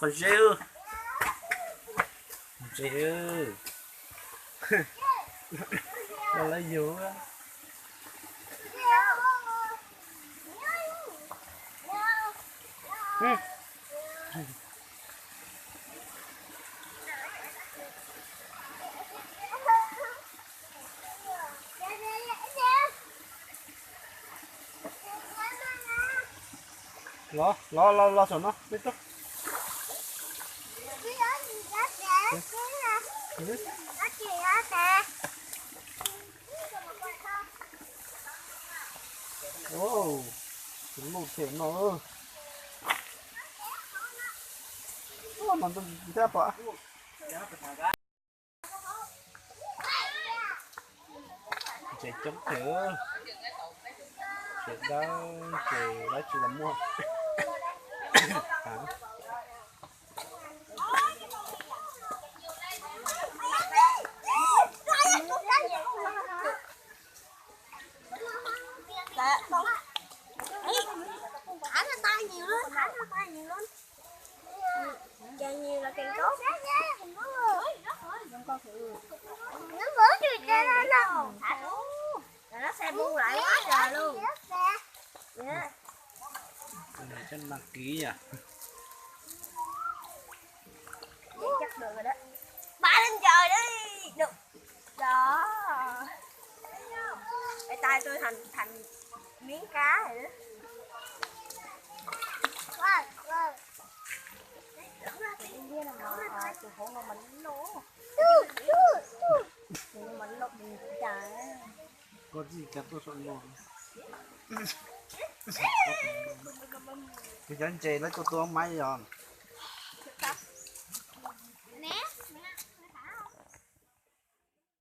khỏi rêu rêu là lấy dữ á lo sợ nó biết đó ô lụt thêm nó mà tôi ra bỏ chạy chống thử chuyện đó chỉ là mua hả thả ra tay nhiều luôn, thả ra tay nhiều luôn. Càng nhiều là càng tốt. Nó vỡ chưa ra đâu. Thả xuống. Rồi nó sẽ buông lại quá trời luôn. Dạ. chân đăng ký nhỉ Chắc được rồi đó. Bay lên trời đi. Được. Đó. Cái tay tôi thành miếng cá rồi đó. có gì cả tôi sợ ngon cái chân chè lấy cho tôi máy rồi